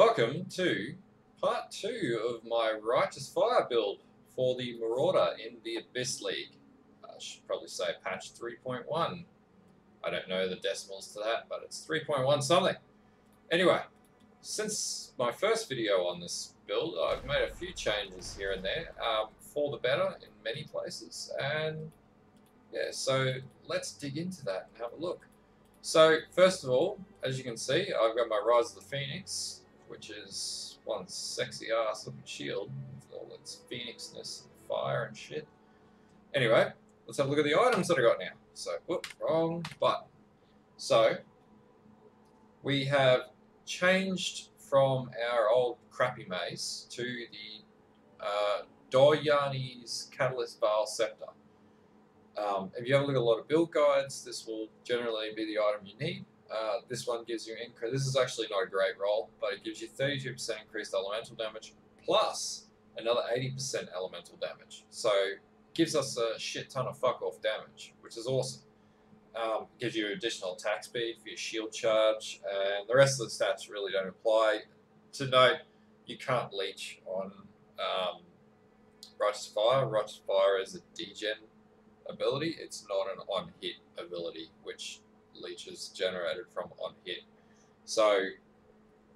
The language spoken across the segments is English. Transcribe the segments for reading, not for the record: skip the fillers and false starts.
Welcome to part 2 of my Righteous Fire build for the Marauder in the Abyss League. I should probably say patch 3.1. I don't know the decimals to that, but it's 3.1 something. Anyway, since my first video on this build, I've made a few changes here and there for the better in many places. And yeah, so let's dig into that and have a look. So first of all, as you can see, I've got my Rise of the Phoenix, which is one sexy ass looking shield with all its phoenixness and fire and shit. Anyway, let's have a look at the items that I got now. So, whoop, wrong button. So, we have changed from our old crappy mace to the Doyani's Catalyst Veil Scepter. If you have a look at a lot of build guides, this will generally be the item you need. This one gives you increase. This is actually not a great roll, but it gives you 32% increased elemental damage plus another 80% elemental damage. So it gives us a shit ton of fuck off damage, which is awesome. It gives you additional attack speed for your shield charge, and the rest of the stats really don't apply. To note, you can't leech on Righteous Fire. Righteous Fire is a degen ability. It's not an on-hit ability, which leeches generated from on-hit. So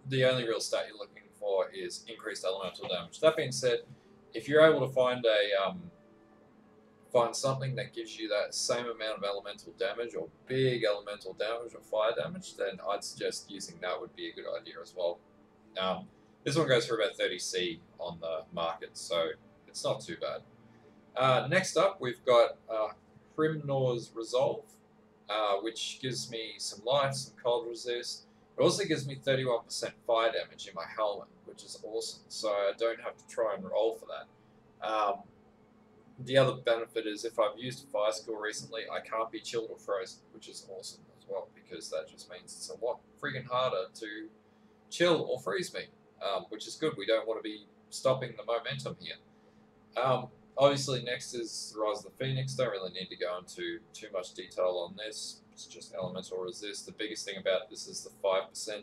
the only real stat you're looking for is increased elemental damage. That being said, if you're able to find something that gives you that same amount of elemental damage or big elemental damage or fire damage, then I'd suggest using that would be a good idea as well. This one goes for about 30C on the market, so it's not too bad. Next up, we've got Hrimnor's Resolve, which gives me some life, some cold resist. It also gives me 31% fire damage in my helmet, which is awesome, so I don't have to try and roll for that. The other benefit is if I've used a fire skill recently, I can't be chilled or frozen, which is awesome as well, because that just means it's a lot freaking harder to chill or freeze me, which is good. We don't want to be stopping the momentum here. Obviously, next is the Rise of the Phoenix. Don't really need to go into too much detail on this. It's just elemental resist. The biggest thing about this is the 5%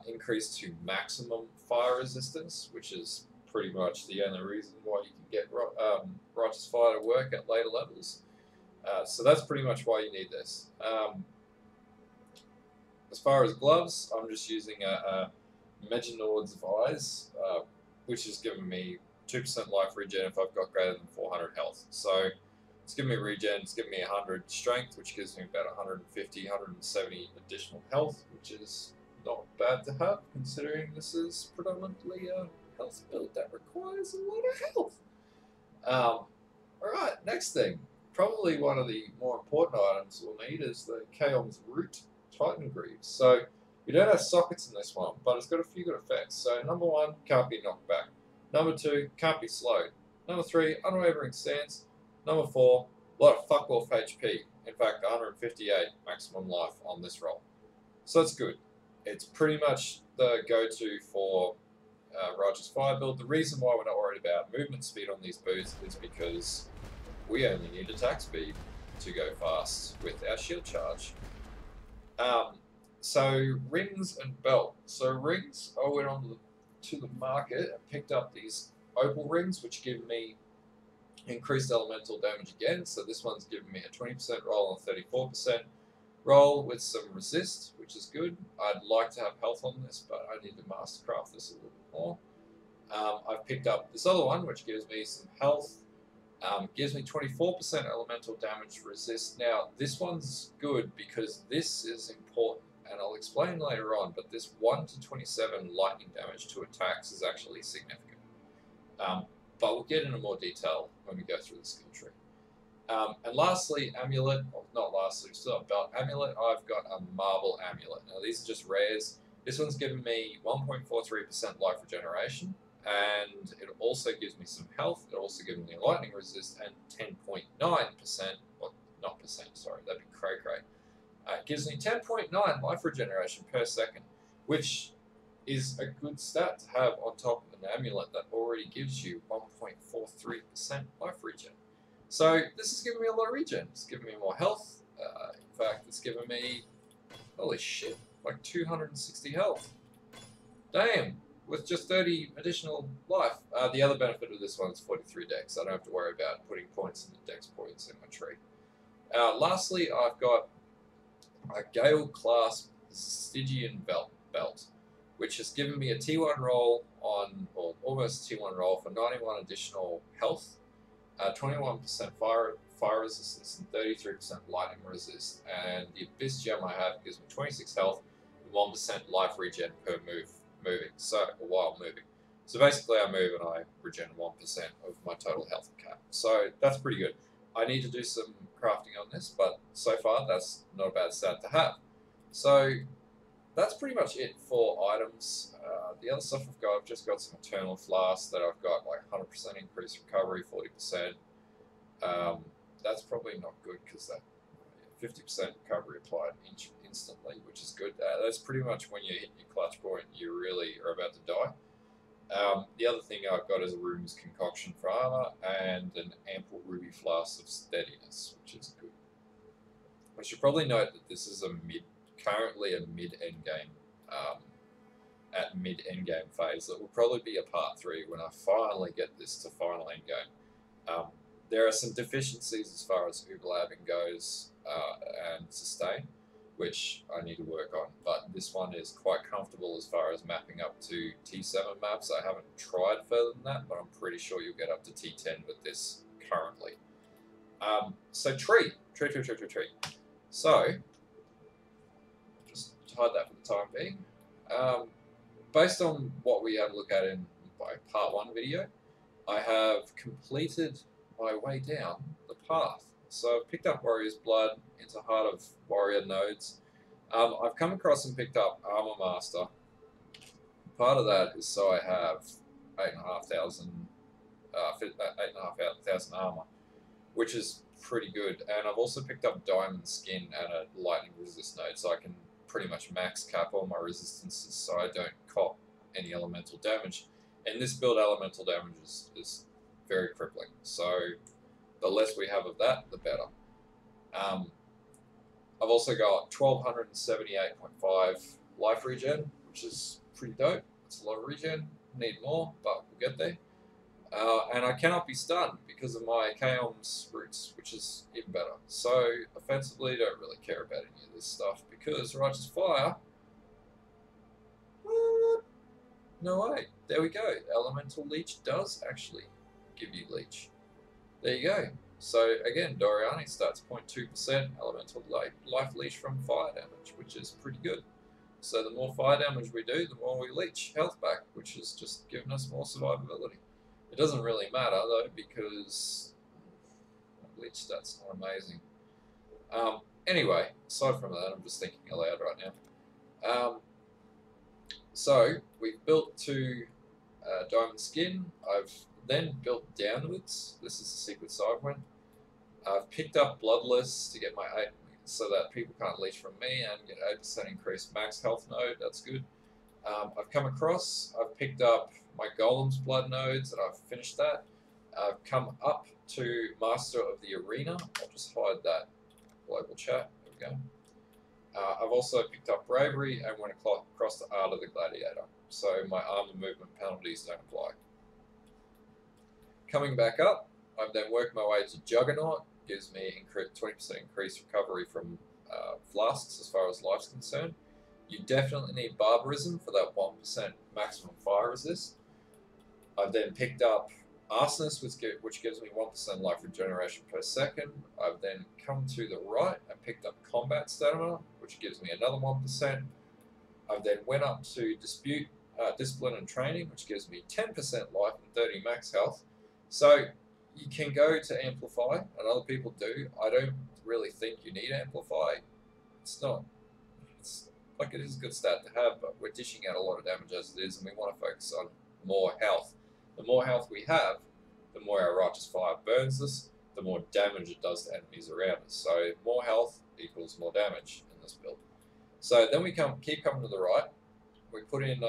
increase to maximum fire resistance, which is pretty much the only reason why you can get Righteous Fire to work at later levels. So that's pretty much why you need this. As far as gloves, I'm just using a Meginord's Vise, which is giving me 2% life regen if I've got greater than 400 health. So it's giving me regen, it's giving me 100 strength, which gives me about 150, 170 additional health, which is not bad to have, considering this is predominantly a health build that requires a lot of health. Alright, next thing. Probably one of the more important items we'll need is the Chaos Root Titan Greaves. So we don't have sockets in this one, but it's got a few good effects. So number 1, can't be knocked back. Number 2, can't be slowed. Number 3, unwavering stance. Number 4, a lot of fuck off HP. In fact, 158 maximum life on this roll. So it's good. It's pretty much the go-to for Righteous Fire build. The reason why we're not worried about movement speed on these boots is because we only need attack speed to go fast with our shield charge. So rings and belt. So rings, I went on to the market and picked up these opal rings, which give me increased elemental damage again. So this one's giving me a 20% roll and 34% roll with some resist, which is good. I'd like to have health on this, but I need to mastercraft this a little bit more. I've picked up this other one, which gives me some health, gives me 24% elemental damage resist. Now, this one's good because this is important, and I'll explain later on, but this 1 to 27 lightning damage to attacks is actually significant. But we'll get into more detail when we go through the skill tree. And lastly, amulet, well, not lastly, still a belt amulet, I've got a marble amulet. Now these are just rares. This one's giving me 1.43% life regeneration, and it also gives me some health. It also gives me lightning resist and 10.9%, well, not percent, sorry, that'd be cray-cray. It gives me 10.9 life regeneration per second, which is a good stat to have on top of an amulet that already gives you 1.43% life regen. So this is giving me a lot of regen. It's giving me more health. In fact, it's giving me, holy shit, like 260 health. Damn, with just 30 additional life. The other benefit of this one is 43 dex. I don't have to worry about putting points in the dex points in my tree. Lastly, I've got a Gale class Stygian belt, which has given me a T1 roll on, or almost a T1 roll for 91 additional health, 21% fire resistance, and 33% lightning resist. And the Abyss gem I have gives me 26 health and 1% life regen per moving, so while moving. So basically, I move and I regen 1% of my total health cap. So that's pretty good. I need to do some crafting on this, but so far that's not a bad stat to have. So that's pretty much it for items. The other stuff I've just got some Eternal Flask that I've got like 100% increased recovery, 40%. That's probably not good because that 50% recovery applied instantly, which is good. That's pretty much when you hit your clutch point, you really are about to die. The other thing I've got is a Rumour's Concoction for armor and an ample ruby flask of steadiness, which is good. I should probably note that this is currently a mid-end game, at mid-end game phase. That will probably be a part 3 when I finally get this to final end game. There are some deficiencies as far as overlapping goes and sustain, which I need to work on, but this one is quite comfortable as far as mapping up to T7 maps. I haven't tried further than that, but I'm pretty sure you'll get up to T10 with this currently. So tree. So, just hide that for the time being. Based on what we had a look at in my part 1 video, I have completed my way down the path. So I've picked up Warrior's Blood into Heart of Warrior nodes. I've come across and picked up Armor Master. Part of that is so I have 8,500 armor, which is pretty good. And I've also picked up Diamond Skin and a Lightning Resist node, so I can pretty much max cap all my resistances so I don't cop any elemental damage. And this build elemental damage is very crippling. So the less we have of that, the better. I've also got 1278.5 life regen, which is pretty dope. It's a lot of regen. Need more, but we'll get there. And I cannot be stunned because of my Chaos roots, which is even better. So offensively, don't really care about any of this stuff because Righteous Fire. What? No way. There we go. Elemental Leech does actually give you Leech. There you go. So again, Doriani starts 0.2% elemental life leech from fire damage, which is pretty good. So the more fire damage we do, the more we leech health back, which is just giving us more survivability. It doesn't really matter though, because leech stats are amazing. Anyway, aside from that, I'm just thinking aloud right now. So we've built to Diamond Skin. I've then built downwards. This is the secret side one. I've picked up Bloodless to get my 8, so that people can't leech from me, and get 8% increased max health node. That's good. I've come across, I've picked up my Golem's Blood nodes, and I've finished that. I've come up to Master of the Arena. I'll just hide that global chat. There we go. I've also picked up Bravery and went across to Art of the Gladiator, so my armor movement penalties don't apply. Coming back up, I've then worked my way to Juggernaut. Gives me 20% increased recovery from flasks as far as life's concerned. You definitely need Barbarism for that 1% maximum fire resist. I've then picked up Arsonist, which gives me 1% life regeneration per second. I've then come to the right and picked up Combat Stamina, which gives me another 1%. I've then went up to Discipline and Training, which gives me 10% life and 30 max health. So you can go to Amplify, and other people do. I don't really think you need Amplify. It's like it is a good stat to have, but we're dishing out a lot of damage as it is, and we want to focus on more health. The more health we have, the more our Righteous Fire burns us, the more damage it does to enemies around us. So more health equals more damage in this build. So then we keep coming to the right. We put in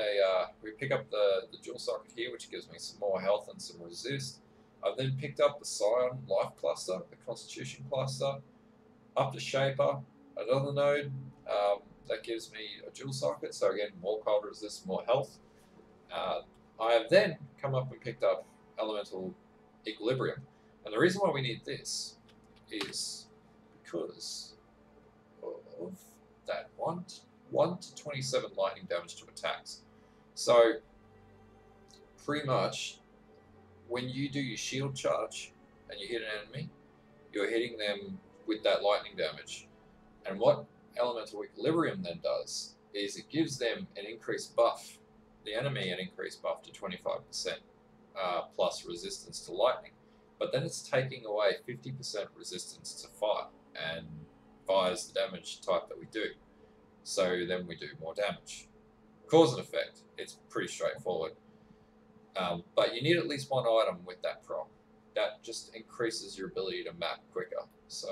we pick up the dual socket here, which gives me some more health and some resist. I've then picked up the Scion Life Cluster, the Constitution Cluster, up to Shaper, another node that gives me a dual socket. So again, more cold resist, more health. I have then come up and picked up Elemental Equilibrium. And the reason why we need this is because of that 1 to 27 lightning damage to attacks. So, pretty much, when you do your shield charge and you hit an enemy, you're hitting them with that lightning damage. And what Elemental Equilibrium then does is it gives them an increased buff, the enemy an increased buff to 25% plus resistance to lightning. But then it's taking away 50% resistance to fire, and fire is the damage type that we do. So then we do more damage. Cause and effect, it's pretty straightforward. But you need at least one item with that proc. That just increases your ability to map quicker. So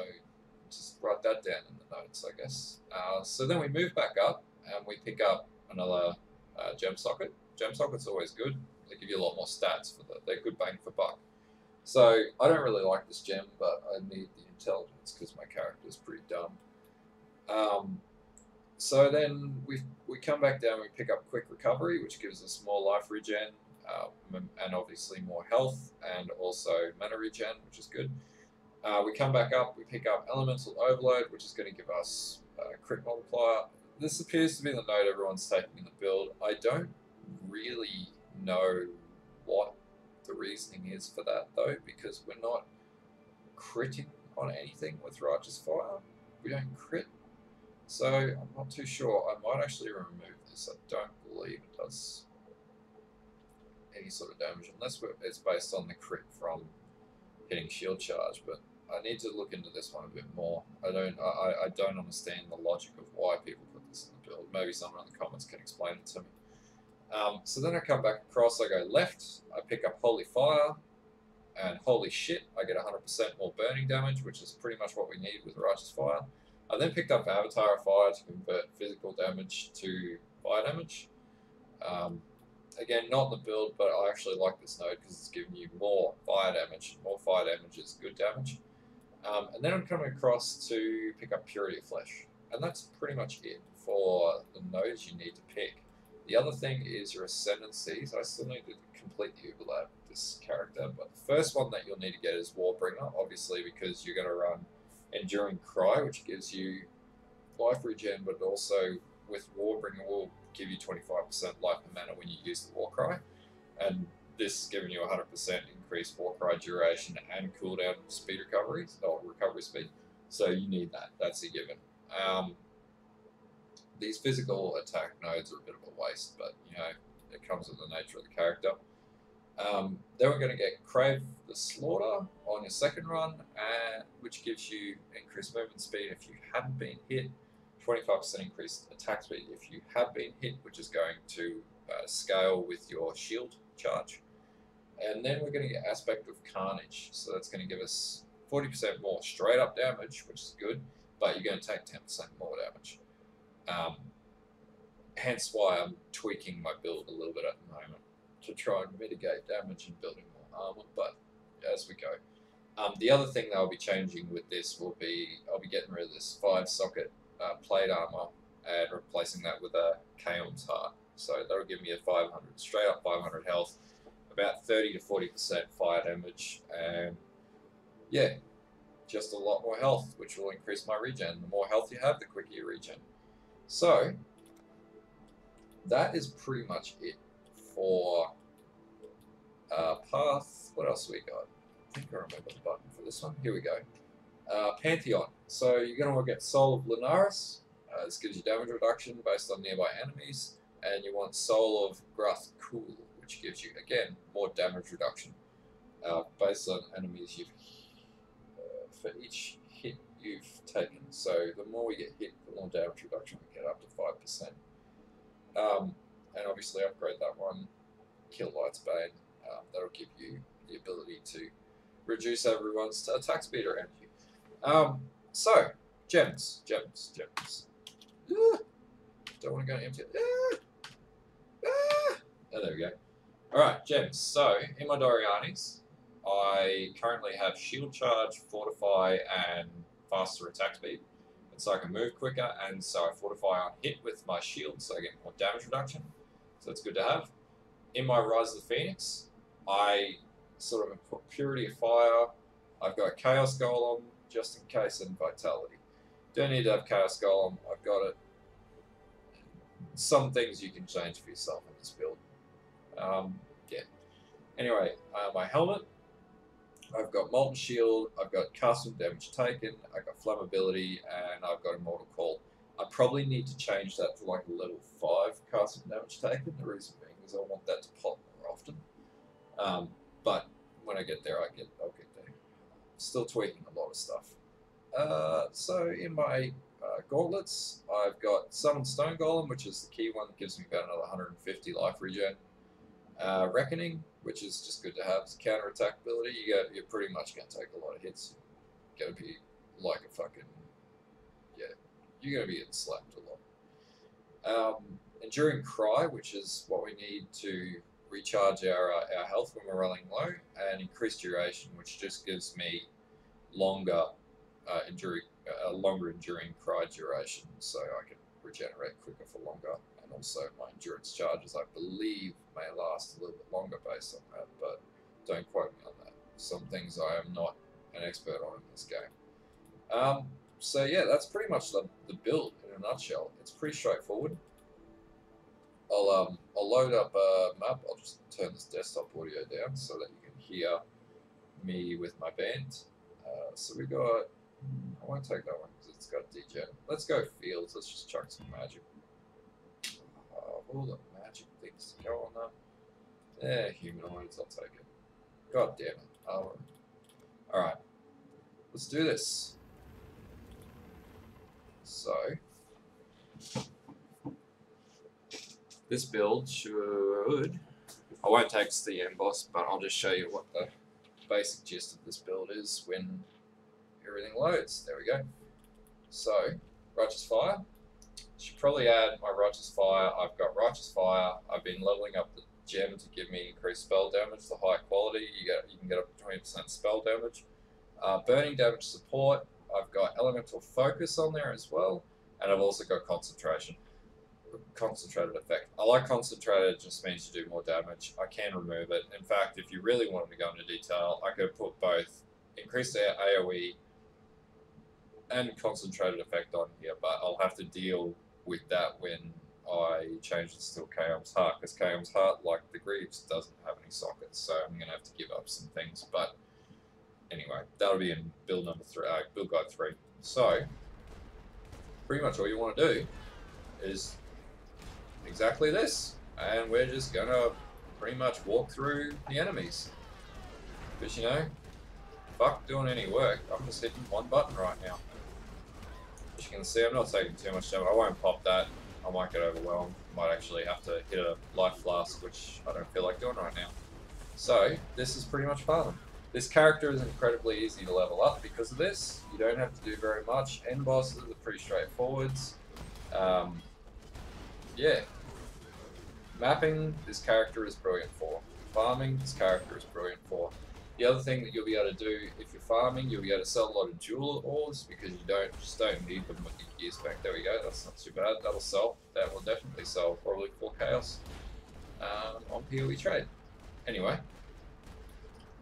just write that down in the notes, I guess. So then we move back up and we pick up another gem socket. Gem socket's always good. They give you a lot more stats for they're good bang for buck. So I don't really like this gem, but I need the intelligence because my character is pretty dumb. So then we come back down and we pick up quick recovery, which gives us more life regen, and obviously more health, and also mana regen, which is good. We come back up, we pick up elemental overload, which is going to give us crit multiplier. This appears to be the node everyone's taking in the build. I don't really know what the reasoning is for that though, because we're not critting on anything with Righteous Fire. We don't crit. So I'm not too sure. I might actually remove this. I don't believe it does any sort of damage, unless it's based on the crit from hitting shield charge. But I need to look into this one a bit more. I don't understand the logic of why people put this in the build. Maybe someone in the comments can explain it to me. So then I come back across, I go left, I pick up Holy Fire, and holy shit, I get 100% more burning damage, which is pretty much what we need with Righteous Fire. I then picked up Avatar of Fire to convert physical damage to fire damage. Again, not in the build, but I actually like this node because it's giving you more fire damage. More fire damage is good damage. And then I'm coming across to pick up Purity of Flesh. And that's pretty much it for the nodes you need to pick. The other thing is your ascendancies. I still need to completely overlap this character, but the first one that you'll need to get is Warbringer, obviously, because you're going to run Enduring Cry, which gives you life regen, but also with Warbringer will give you 25% life per mana when you use the War Cry, and this is giving you 100% increased War Cry duration and cooldown speed recovery, or recovery speed, so you need that. That's a given. These physical attack nodes are a bit of a waste, but you know, it comes with the nature of the character. Then we're going to get Crave the Slaughter on your second run, which gives you increased movement speed if you haven't been hit, 25% increased attack speed if you have been hit, which is going to scale with your shield charge. And then we're going to get Aspect of Carnage, so that's going to give us 40% more straight up damage, which is good, but you're going to take 10% more damage. Hence why I'm tweaking my build a little bit at the moment to try and mitigate damage and building more armor, but as we go. The other thing that I'll be changing with this will be, I'll be getting rid of this 5-socket plate armor and replacing that with a Kaon's Heart. So that'll give me a 500, straight up 500 health, about 30 to 40% fire damage, and yeah, just a lot more health, which will increase my regen. The more health you have, the quicker you regen. So that is pretty much it for path. What else we got? I think I remember the button for this one. Here we go. Pantheon. So you're going to get Soul of Lunaris. This gives you damage reduction based on nearby enemies. And you want Soul of Gruth Cool, which gives you, again, more damage reduction based on enemies you've for each hit you've taken. So the more we get hit, the more damage reduction we get, up to 5%. And obviously upgrade that one, Kill Light's Bane. That'll give you the ability to reduce everyone's attack speed around you. So, gems. Don't want to go empty. Oh, there we go. Alright, gems. So, in my Dorianis, I currently have Shield Charge, Fortify, and faster attack speed. And so I can move quicker, and so I fortify on hit with my shield, so I get more damage reduction. So it's good to have. in my Rise of the Phoenix, I sort of put Purity of Fire. I've got Chaos Golem just in case, and Vitality. Don't need to have Chaos Golem. I've got it. Some things you can change for yourself in this build. Yeah. Anyway, my helmet. I've got Molten Shield. I've got Custom Damage Taken. I've got Flammability, and I've got Immortal Call. I probably need to change that to like a level 5 Custom Damage Taken. The reason being is I want that to pop more often. But when I get there, I'll get there. Still tweaking a lot of stuff. So in my gauntlets, I've got Summon Stone Golem, which is the key one that gives me about another 150 life regen. Reckoning, which is just good to have, as counter attack ability. You're pretty much going to take a lot of hits. You're going to be like a fucking, yeah, you're going to be getting slapped a lot. Enduring Cry, which is what we need to recharge our health when we're running low, and increased duration, which just gives me longer enduring cry duration, so I can regenerate quicker for longer, and also my endurance charges, I believe, may last a little bit longer based on that, but don't quote me on that. Some things I am not an expert on in this game. So yeah, that's pretty much the build in a nutshell. It's pretty straightforward. I'll load up a map. I'll just turn this desktop audio down so that you can hear me with my band. So we got, I won't take that one because it's got degen. Let's go fields. Let's just chuck some magic. All the magic things to go on there. Humanoids, I'll take it. God damn it. Alright. Let's do this. So, this build should, I won't take us to the end boss, but I'll just show you what the basic gist of this build is when everything loads. There we go. So, Righteous Fire. Should probably add my Righteous Fire. I've got Righteous Fire. I've been leveling up the gem to give me increased spell damage, the high quality. You can get up to 20% spell damage. Burning damage support. I've got Elemental Focus on there as well. And I've also got Concentration. Concentrated effect. I like concentrated, it just means you do more damage. I can remove it. In fact, if you really wanted to go into detail, I could put both increased AoE and concentrated effect on here, but I'll have to deal with that when I change this to Kaom's Heart, because Kaom's Heart, like the Greaves, doesn't have any sockets, so I'm going to have to give up some things. But anyway, that'll be in build number 3, build guide 3. So, pretty much all you want to do is exactly this, and we're just gonna pretty much walk through the enemies, because you know, fuck doing any work. I'm just hitting one button right now. As you can see, I'm not taking too much damage. I won't pop that. I might get overwhelmed. Might actually have to hit a life flask, which I don't feel like doing right now. So this is pretty much farming. This character is incredibly easy to level up because of this. You don't have to do very much. End bosses are pretty straightforwards. Yeah. Mapping, this character is brilliant for. Farming, this character is brilliant for. The other thing that you'll be able to do if you're farming, you'll be able to sell a lot of jewel ores because you just don't need them with your gear spec. There we go, that's not too bad. That'll sell. That will definitely sell, probably for chaos on POE trade. Anyway,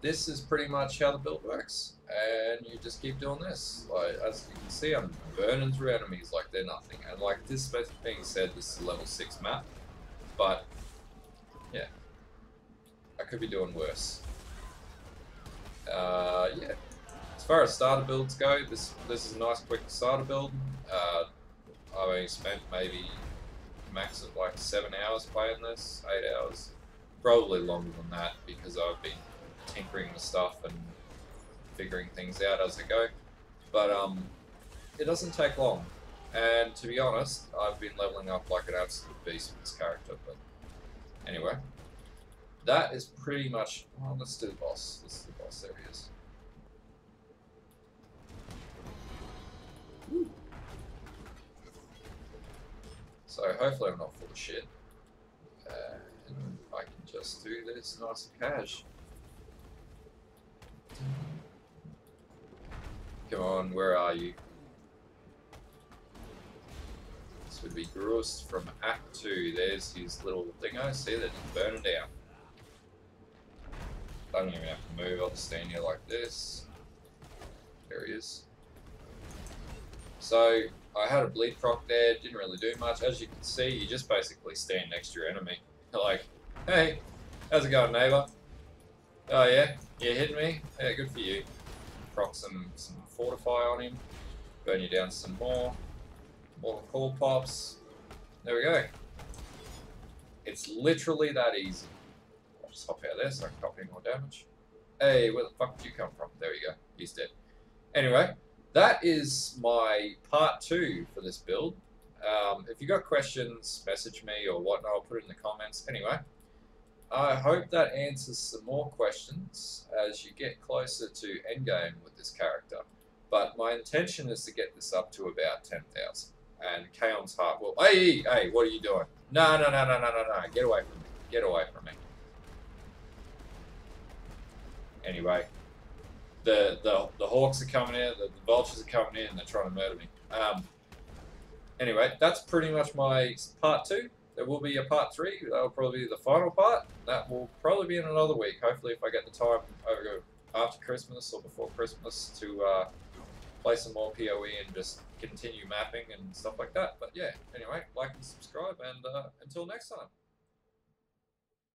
this is pretty much how the build works, and you just keep doing this. Like, as you can see, I'm burning through enemies like they're nothing. And like this being said, this is a level 6 map, but yeah, I could be doing worse. Yeah. As far as starter builds go, this is a nice quick starter build. I've only spent maybe max of like 7 hours playing this, 8 hours, probably longer than that because I've been tinkering with stuff and figuring things out as I go. But it doesn't take long, and to be honest, I've been leveling up like an absolute beast with this character. But anyway, that is pretty much. Well, let's do the boss. Let's do the boss. There he is. Woo. So hopefully I'm not full of shit, and I can just do this nice and cash. Come on, where are you? This would be Grus from Act 2. There's his little thingo. See, they're just burning down. I don't even have to move, I'll just stand here like this. There he is. So, I had a bleed proc there, didn't really do much. As you can see, you just basically stand next to your enemy. You're like, hey, how's it going, neighbor? Oh yeah? You hitting me? Yeah, good for you. Proc some fortify on him. Burn you down some more. More call pops. There we go. It's literally that easy. I'll just hop out there so I can copy more damage. Hey, where the fuck did you come from? There we go. He's dead. Anyway, that is my part 2 for this build. If you got questions, message me or whatnot. I'll put it in the comments. Anyway, I hope that answers some more questions as you get closer to endgame with this character. But my intention is to get this up to about 10,000. And Kaon's heart will... Hey, what are you doing? No. Get away from me. Get away from me. Anyway, the hawks are coming in, the vultures are coming in, and they're trying to murder me. Anyway, that's pretty much my part 2. There will be a part 3. That will probably be the final part. That will probably be in another week. Hopefully, if I get the time over after Christmas or before Christmas to play some more POE and just continue mapping and stuff like that. But yeah, anyway, like and subscribe, and until next time.